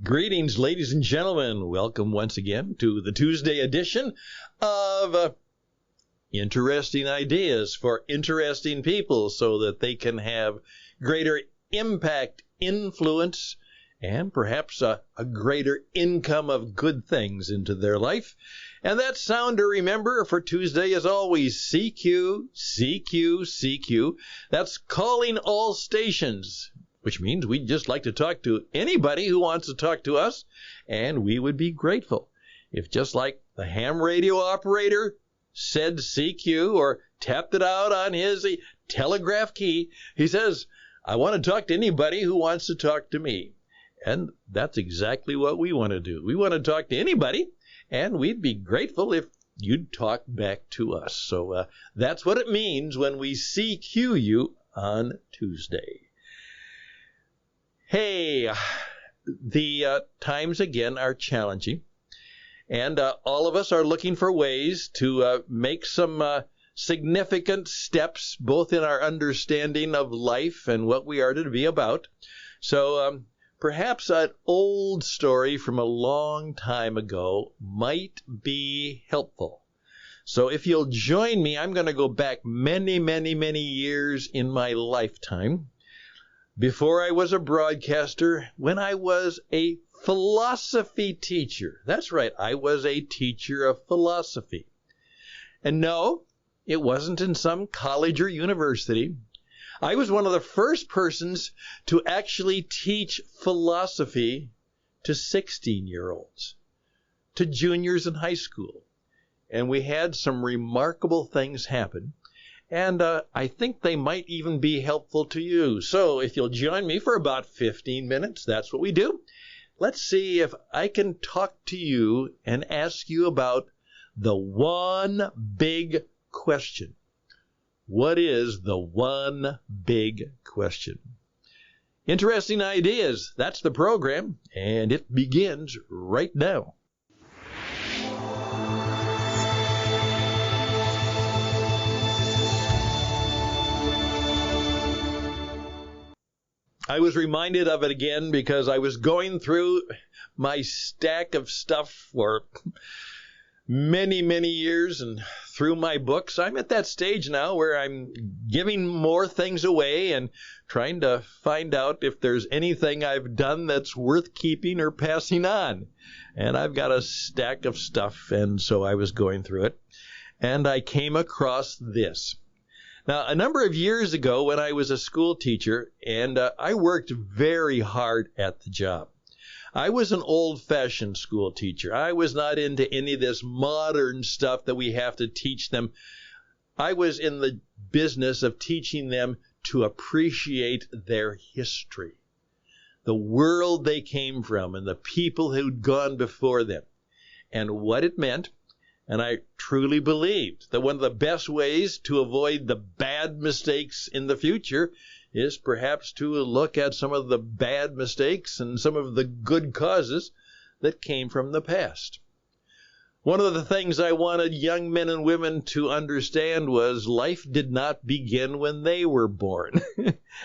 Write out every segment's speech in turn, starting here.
Greetings, ladies and gentlemen. Welcome once again to the Tuesday edition of Interesting Ideas for Interesting People so that they can have greater impact, influence, and perhaps a greater income of good things into their life. And that sound to remember for Tuesday is always CQ, CQ, CQ. That's calling all stations, which means we'd just like to talk to anybody who wants to talk to us, and we would be grateful if, just like the ham radio operator said CQ or tapped it out on his telegraph key, he says, I want to talk to anybody who wants to talk to me. And that's exactly what we want to do. We want to talk to anybody, and we'd be grateful if you'd talk back to us. So that's what it means when we CQ you on Tuesday. Hey, the times again are challenging, and all of us are looking for ways to make some significant steps, both in our understanding of life and what we are to be about. So perhaps an old story from a long time ago might be helpful. So if you'll join me, I'm going to go back many, many, many years in my lifetime, before I was a broadcaster, when I was a philosophy teacher. That's right, I was a teacher of philosophy. And no, it wasn't in some college or university. I was one of the first persons to actually teach philosophy to 16-year-olds, to juniors in high school. And we had some remarkable things happen. And I think they might even be helpful to you. So if you'll join me for about 15 minutes, that's what we do. Let's see if I can talk to you and ask you about the one big question. What is the one big question? Interesting Ideas, that's the program, and it begins right now. I was reminded of it again because I was going through my stack of stuff for many, many years and through my books. I'm at that stage now where I'm giving more things away and trying to find out if there's anything I've done that's worth keeping or passing on. And I've got a stack of stuff, and so I was going through it. And I came across this. Now, a number of years ago when I was a school teacher, and I worked very hard at the job. I was an old-fashioned school teacher. I was not into any of this modern stuff that we have to teach them. I was in the business of teaching them to appreciate their history, the world they came from, and the people who'd gone before them, and what it meant. And I truly believed that one of the best ways to avoid the bad mistakes in the future is perhaps to look at some of the bad mistakes and some of the good causes that came from the past. One of the things I wanted young men and women to understand was life did not begin when they were born,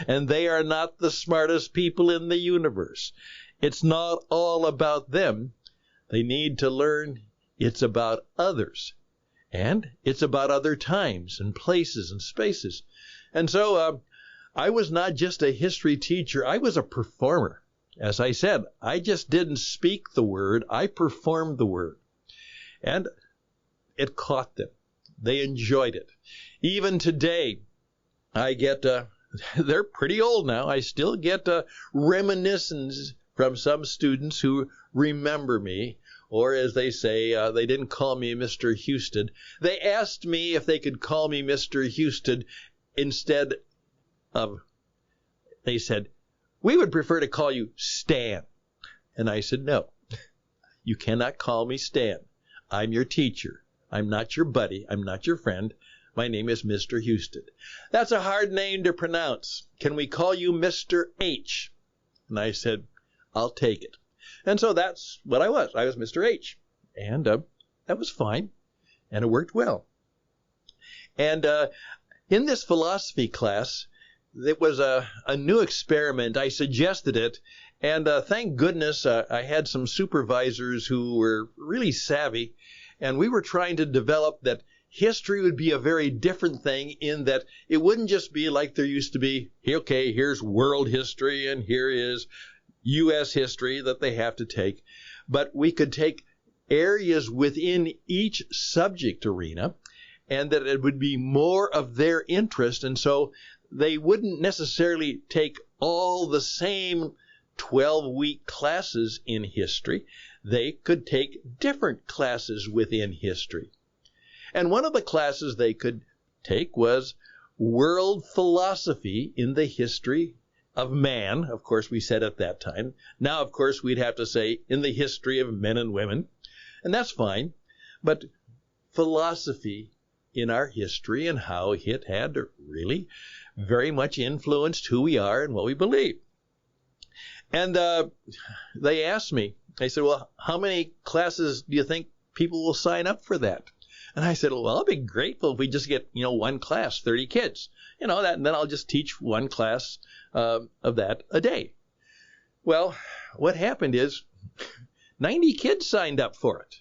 and they are not the smartest people in the universe. It's not all about them. They need to learn it's about others, and it's about other times and places and spaces. And so I was not just a history teacher, I was a performer. As I said, I just didn't speak the word, I performed the word. And it caught them. They enjoyed it. Even today, I get, they're pretty old now, I still get reminiscences from some students who remember me. Or as they say, they didn't call me Mr. Houston. They asked me if they could call me Mr. Houston instead of, they said, we would prefer to call you Stan. And I said, no, you cannot call me Stan. I'm your teacher. I'm not your buddy. I'm not your friend. My name is Mr. Houston. That's a hard name to pronounce. Can we call you Mr. H? And I said, I'll take it. And so that's what I was. I was Mr. H. And that was fine. And it worked well. And in this philosophy class, it was a new experiment. I suggested it. And thank goodness I had some supervisors who were really savvy, and we were trying to develop that history would be a very different thing in that it wouldn't just be like there used to be, okay, here's world history and here is U.S. history that they have to take, but we could take areas within each subject arena and that it would be more of their interest, and so they wouldn't necessarily take all the same 12-week classes in history. They could take different classes within history. And one of the classes they could take was world philosophy in the history of man. Of course, we said at that time. Now, of course, we'd have to say in the history of men and women. And that's fine. But philosophy in our history and how it had really very much influenced who we are and what we believe. And they asked me, they said, well, how many classes do you think people will sign up for that? And I said, well, I'll be grateful if we just get, one class, 30 kids, and then I'll just teach one class of that a day. Well, what happened is 90 kids signed up for it.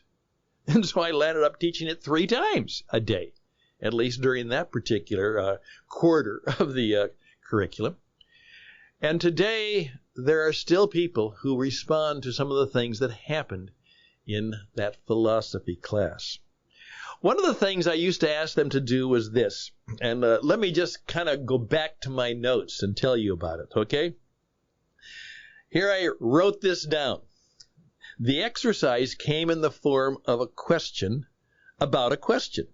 And so I landed up teaching it 3 times a day, at least during that particular quarter of the curriculum. And today, there are still people who respond to some of the things that happened in that philosophy class. One of the things I used to ask them to do was this, and let me just kind of go back to my notes and tell you about it, okay? Here I wrote this down. The exercise came in the form of a question about a question.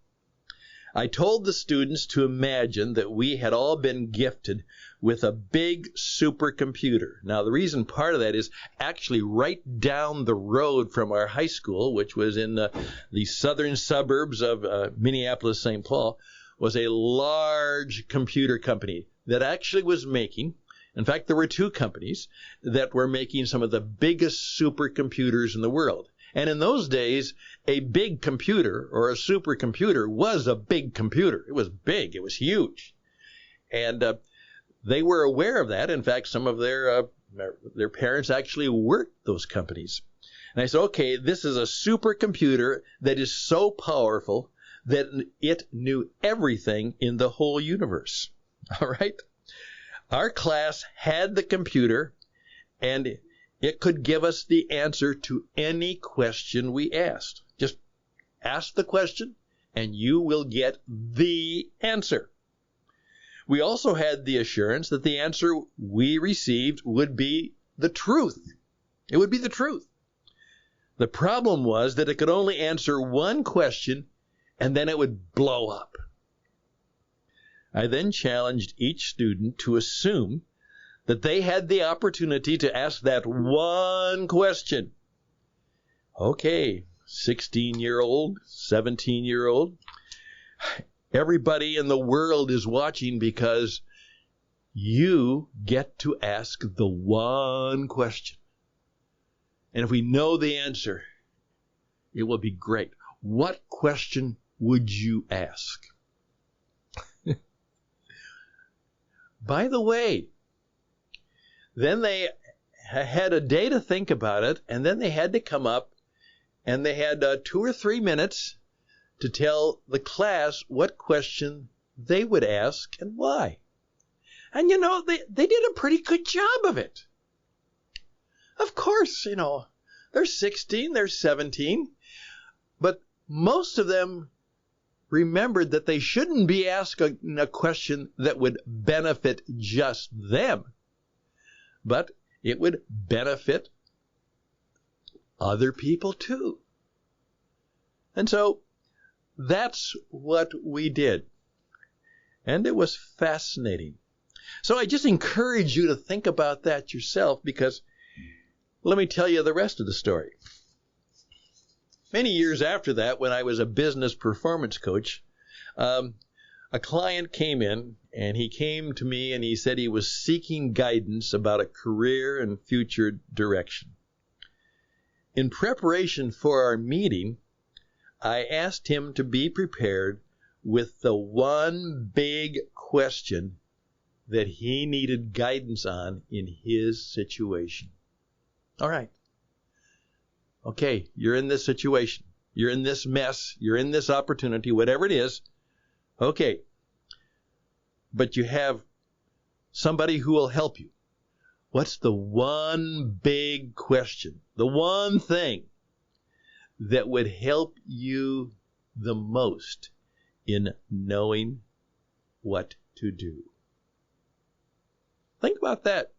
I told the students to imagine that we had all been gifted with a big supercomputer. Now, the reason part of that is actually right down the road from our high school, which was in the southern suburbs of Minneapolis, St. Paul, was a large computer company that actually was making, in fact, there were 2 companies that were making some of the biggest supercomputers in the world. And in those days, a big computer or a supercomputer was a big computer. It was big. It was huge. And they were aware of that. In fact, some of their parents actually worked those companies. And I said, okay, this is a supercomputer that is so powerful that it knew everything in the whole universe. All right? Our class had the computer, and it could give us the answer to any question we asked. Just ask the question, and you will get the answer. We also had the assurance that the answer we received would be the truth. It would be the truth. The problem was that it could only answer one question, and then it would blow up. I then challenged each student to assume that they had the opportunity to ask that one question. Okay, 16-year-old, 17-year-old, everybody in the world is watching because you get to ask the one question. And if we know the answer, it will be great. What question would you ask? By the way, then they had a day to think about it, and then they had to come up, and they had 2 or 3 minutes to tell the class what question they would ask and why. And they did a pretty good job of it. Of course, they're 16, they're 17, but most of them remembered that they shouldn't be asking a question that would benefit just them, but it would benefit other people too. And so that's what we did. And it was fascinating. So I just encourage you to think about that yourself, because let me tell you the rest of the story. Many years after that, when I was a business performance coach, a client came in, and he came to me and he said he was seeking guidance about a career and future direction. In preparation for our meeting, I asked him to be prepared with the one big question that he needed guidance on in his situation. All right. Okay, you're in this situation. You're in this mess. You're in this opportunity, whatever it is. Okay. But you have somebody who will help you. What's the one big question? The one thing that would help you the most in knowing what to do? Think about that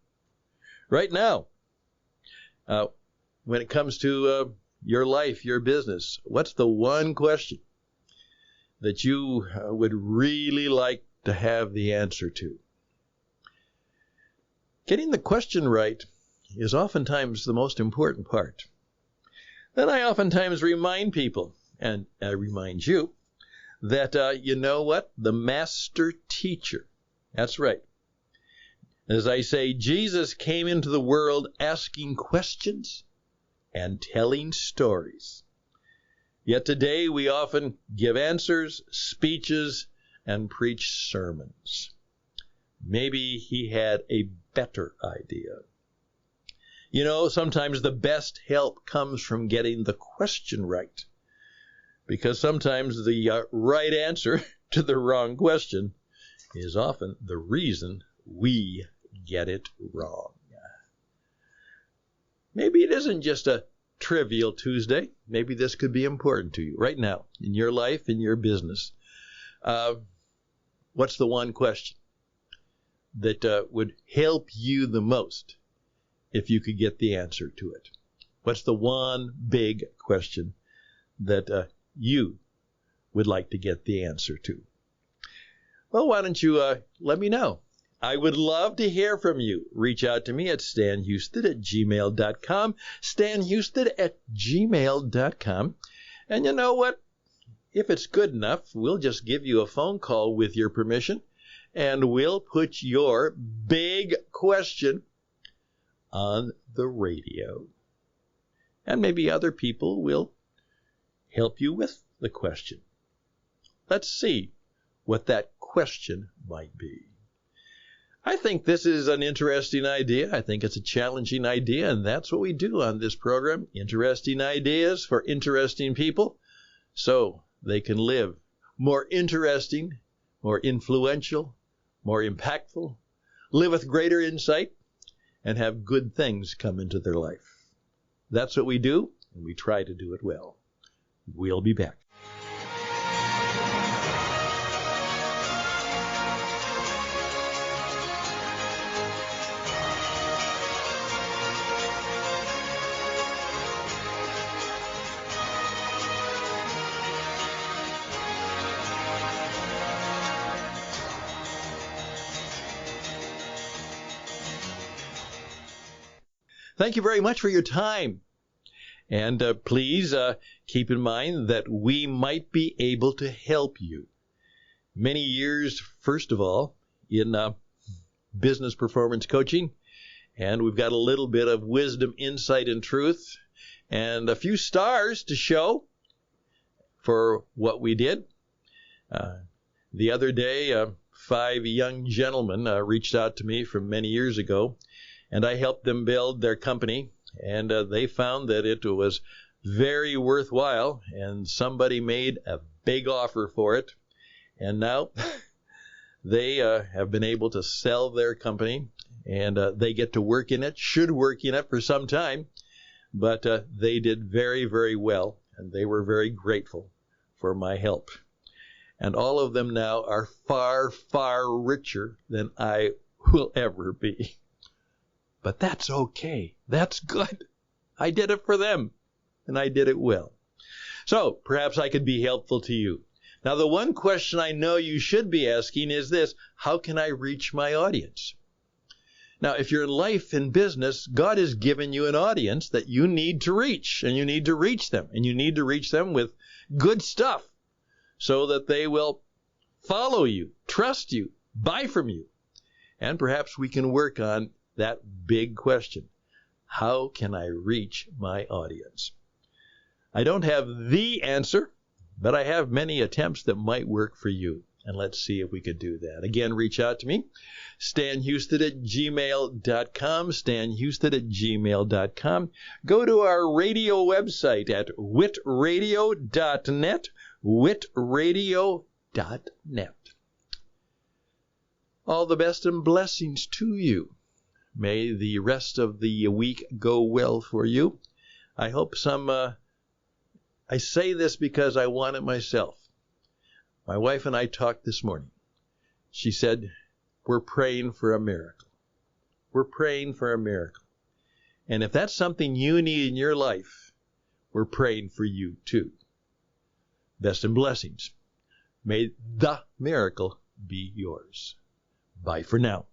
right now. When it comes to your life, your business, what's the one question that you would really like to have the answer to? Getting the question right is oftentimes the most important part. Then I oftentimes remind people, and I remind you, that you know what? The master teacher. That's right. As I say, Jesus came into the world asking questions and telling stories. Yet today we often give answers, speeches, and preach sermons. Maybe he had a better idea. You know, sometimes the best help comes from getting the question right. Because sometimes the right answer to the wrong question is often the reason we get it wrong. Maybe it isn't just a trivial Tuesday. Maybe this could be important to you right now in your life, in your business. What's the one question that would help you the most if you could get the answer to it? What's the one big question that you would like to get the answer to? Well, why don't you let me know? I would love to hear from you. Reach out to me at stanhouston@gmail.com, stanhouston@gmail.com. And you know what? If it's good enough, we'll just give you a phone call with your permission, and we'll put your big question on the radio. And maybe other people will help you with the question. Let's see what that question might be. I think this is an interesting idea. I think it's a challenging idea, and that's what we do on this program. Interesting ideas for interesting people so they can live more interesting, more influential, more impactful, live with greater insight, and have good things come into their life. That's what we do, and we try to do it well. We'll be back. Thank you very much for your time. And please keep in mind that we might be able to help you. Many years, first of all, in business performance coaching. And we've got a little bit of wisdom, insight, and truth. And a few stars to show for what we did. The other day, 5 young gentlemen reached out to me from many years ago. And I helped them build their company, and they found that it was very worthwhile, and somebody made a big offer for it. And now they have been able to sell their company, and they get to work in it, should work in it for some time, but they did very, very well, and they were very grateful for my help. And all of them now are far, far richer than I will ever be. But that's okay. That's good. I did it for them, and I did it well. So perhaps I could be helpful to you. Now, the one question I know you should be asking is this: how can I reach my audience? Now, if you're in life and business, God has given you an audience that you need to reach, and you need to reach them, and you need to reach them with good stuff so that they will follow you, trust you, buy from you. And perhaps we can work on that big question. How can I reach my audience? I don't have the answer, but I have many attempts that might work for you. And let's see if we could do that. Again, reach out to me. StanHouston@gmail.com. StanHouston@gmail.com. Go to our radio website at witradio.net. witradio.net. All the best and blessings to you. May the rest of the week go well for you. I hope I say this because I want it myself. My wife and I talked this morning. She said, we're praying for a miracle. We're praying for a miracle. And if that's something you need in your life, we're praying for you too. Best and blessings. May the miracle be yours. Bye for now.